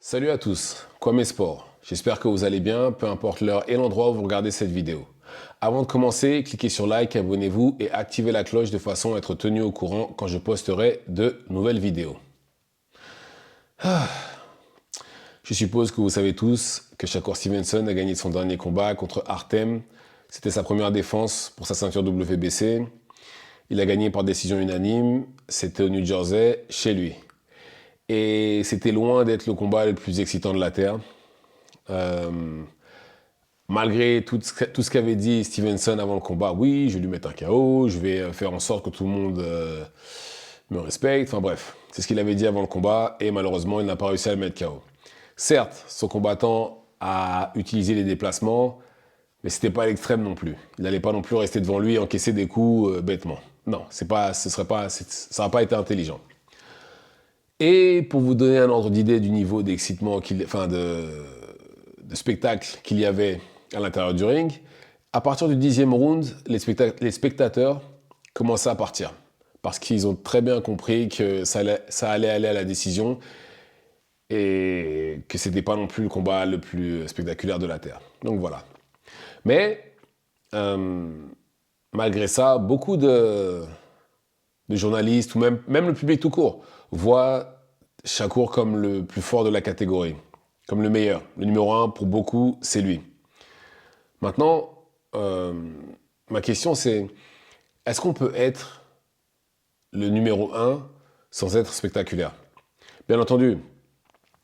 Salut à tous, Kwame Sport. J'espère que vous allez bien, peu importe l'heure et l'endroit où vous regardez cette vidéo. Avant de commencer, cliquez sur like, abonnez-vous et activez la cloche de façon à être tenu au courant quand je posterai de nouvelles vidéos. Je suppose que vous savez tous que Shakur Stevenson a gagné son dernier combat contre Artem. C'était sa première défense pour sa ceinture WBC. Il a gagné par décision unanime. C'était au New Jersey, chez lui. Et c'était loin d'être le combat le plus excitant de la Terre. Malgré tout ce qu'avait dit Stevenson avant le combat, oui, je vais lui mettre un KO, je vais faire en sorte que tout le monde me respecte. Enfin bref, c'est ce qu'il avait dit avant le combat et malheureusement, il n'a pas réussi à le mettre KO. Certes, son combattant a utilisé les déplacements, mais c'était pas à l'extrême non plus. Il n'allait pas non plus rester devant lui et encaisser des coups bêtement. Non, ça n'aurait pas été intelligent. Et pour vous donner un ordre d'idée du niveau d'excitement, de spectacle qu'il y avait à l'intérieur du ring, à partir du 10e round, les spectateurs commençaient à partir. Parce qu'ils ont très bien compris que ça allait aller à la décision et que c'était pas non plus le combat le plus spectaculaire de la Terre. Donc voilà. Mais, malgré ça, beaucoup de journalistes, ou même le public tout court, voient Shakur comme le plus fort de la catégorie, comme le meilleur. Le numéro 1, pour beaucoup, c'est lui. Maintenant, ma question c'est, est-ce qu'on peut être le numéro 1 sans être spectaculaire? Bien entendu,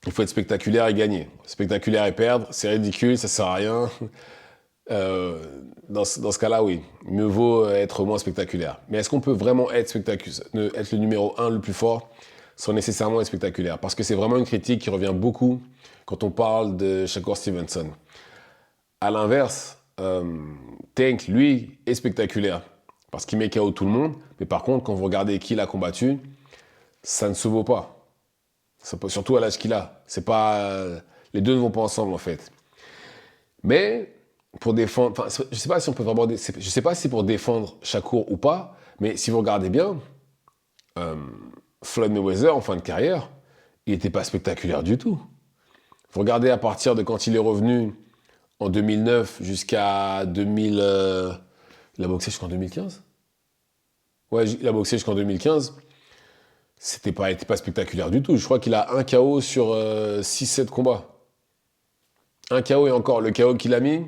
il faut être spectaculaire et gagner. Spectaculaire et perdre, c'est ridicule, ça sert à rien. Dans ce cas-là, oui, mieux vaut être moins spectaculaire. Mais est-ce qu'on peut vraiment être le numéro 1 le plus fort sans nécessairement être spectaculaire? Parce que c'est vraiment une critique qui revient beaucoup quand on parle de Shakur Stevenson. À l'inverse, Tank, lui, est spectaculaire. Parce qu'il met KO tout le monde. Mais par contre, quand vous regardez qui l'a combattu, ça ne se vaut pas. Surtout à l'âge qu'il a. C'est pas, les deux ne vont pas ensemble, en fait. Mais, pour défendre... Enfin, je sais pas si on peut vraiment... Je sais pas si c'est pour défendre Shakur ou pas. Mais si vous regardez bien, Floyd Mayweather, en fin de carrière, il n'était pas spectaculaire du tout. Vous regardez à partir de quand il est revenu en 2009 jusqu'à 2000... il a boxé jusqu'en 2015 ? Ouais, il a boxé jusqu'en 2015. Il était pas spectaculaire du tout. Je crois qu'il a un KO sur 6-7 combats. Un KO et encore, le KO qu'il a mis,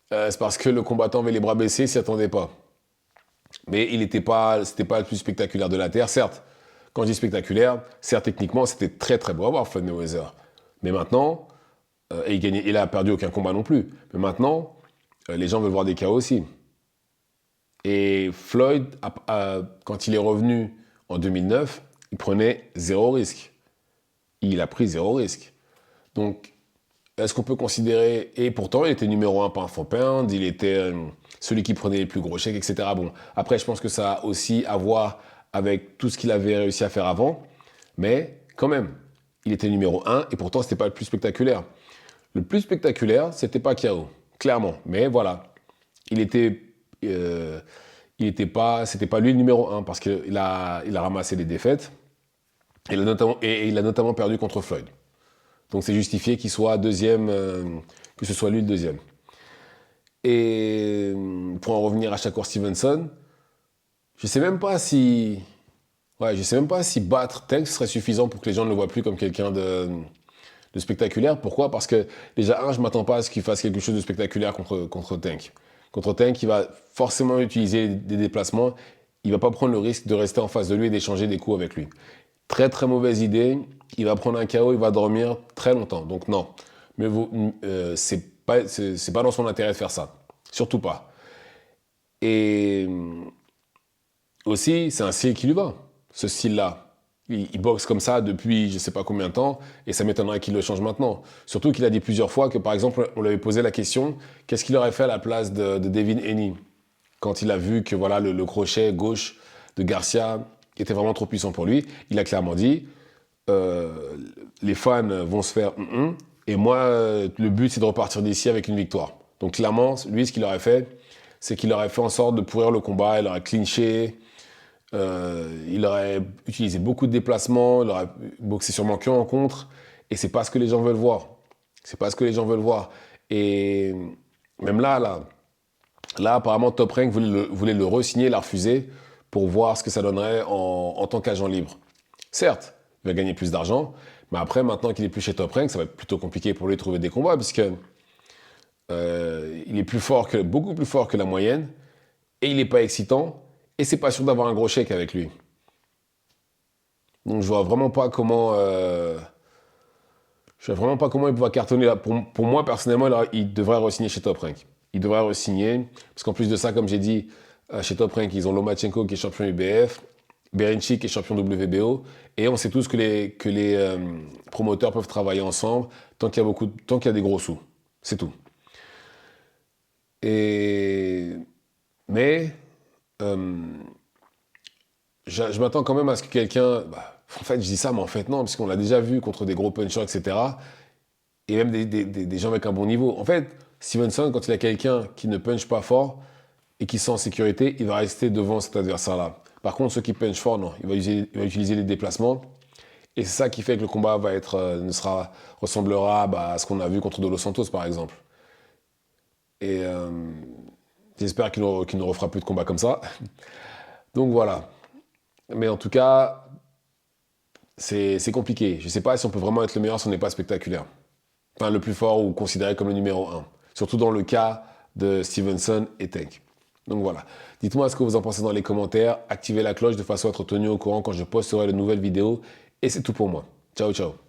c'est parce que le combattant avait les bras baissés, il s'y attendait pas. Mais c'était pas le plus spectaculaire de la Terre, certes. Quand je dis spectaculaire, certes, techniquement, c'était très très beau à voir Floyd Mayweather. Mais maintenant, et il a perdu aucun combat non plus. Mais maintenant, les gens veulent voir des KO aussi. Et Floyd, quand il est revenu en 2009, il prenait zéro risque. Il a pris zéro risque. Donc, est-ce qu'on peut considérer... Et pourtant, il était numéro 1 pound for pound, il était celui qui prenait les plus gros chèques, etc. Bon, après, je pense que ça a aussi à voir avec tout ce qu'il avait réussi à faire avant. Mais, quand même, il était numéro 1 et pourtant, c'était pas le plus spectaculaire. Le plus spectaculaire, c'était pas KO, clairement. Mais voilà, c'était pas lui le numéro 1 parce qu'il a ramassé des défaites. Et il a notamment perdu contre Floyd. Donc c'est justifié qu'il soit deuxième, que ce soit lui le deuxième. Et pour en revenir à Shakur Stevenson, je sais même pas si battre Tank serait suffisant pour que les gens ne le voient plus comme quelqu'un de spectaculaire. Pourquoi? Parce que déjà, je m'attends pas à ce qu'il fasse quelque chose de spectaculaire contre Tank. Contre Tank, il va forcément utiliser des déplacements. Il va pas prendre le risque de rester en face de lui et d'échanger des coups avec lui. Très très mauvaise idée. Il va prendre un KO, il va dormir très longtemps. Donc non. Mais c'est pas dans son intérêt de faire ça. Surtout pas. Et aussi, c'est un style qui lui va. Ce style-là. Il boxe comme ça depuis je sais pas combien de temps, et ça m'étonnerait qu'il le change maintenant. Surtout qu'il a dit plusieurs fois que, par exemple, on lui avait posé la question, qu'est-ce qu'il aurait fait à la place de Devin Haney quand il a vu que voilà, le crochet gauche de Garcia était vraiment trop puissant pour lui. Il a clairement dit, les fans vont se faire et moi, le but, c'est de repartir d'ici avec une victoire. Donc clairement, lui, ce qu'il aurait fait, c'est qu'il aurait fait en sorte de pourrir le combat, il aurait clinché, il aurait utilisé beaucoup de déplacements, il aurait boxé sûrement que en contre, Et c'est pas ce que les gens veulent voir. C'est pas ce que les gens veulent voir. Et même là apparemment, Top Rank voulait le re-signer, l'a refusé pour voir ce que ça donnerait en tant qu'agent libre. Certes, il va gagner plus d'argent, mais après, maintenant qu'il est plus chez Top Rank, ça va être plutôt compliqué pour lui de trouver des combats, puisque il est beaucoup plus fort que la moyenne, et il n'est pas excitant, et c'est pas sûr d'avoir un gros chèque avec lui. Donc je vois vraiment pas comment, je vois vraiment pas comment il va cartonner là. Pour moi personnellement, il devrait re-signer chez Top Rank. Il devrait re-signer, parce qu'en plus de ça, comme j'ai dit, chez Top Rank, ils ont Lomachenko qui est champion UBF, Berinchi qui est champion WBO, et on sait tous que les promoteurs peuvent travailler ensemble tant qu'il y a des gros sous. C'est tout. Mais euh, je m'attends quand même à ce que quelqu'un. En fait, je dis ça, mais en fait, non, parce qu'on l'a déjà vu contre des gros punchers, etc. Et même des gens avec un bon niveau. En fait, Stevenson, quand il a quelqu'un qui ne punch pas fort et qui sent en sécurité, il va rester devant cet adversaire-là. Par contre, ceux qui punchent fort, non. Il va utiliser les déplacements. Et c'est ça qui fait que le combat ressemblera à ce qu'on a vu contre Dos Santos, par exemple. Et j'espère qu'il ne refera plus de combats comme ça. Donc voilà. Mais en tout cas, c'est compliqué. Je ne sais pas si on peut vraiment être le meilleur si on n'est pas spectaculaire. Enfin, le plus fort ou considéré comme le numéro 1. Surtout dans le cas de Stevenson et Tank. Donc voilà. Dites-moi ce que vous en pensez dans les commentaires. Activez la cloche de façon à être tenu au courant quand je posterai de nouvelles vidéos. Et c'est tout pour moi. Ciao, ciao.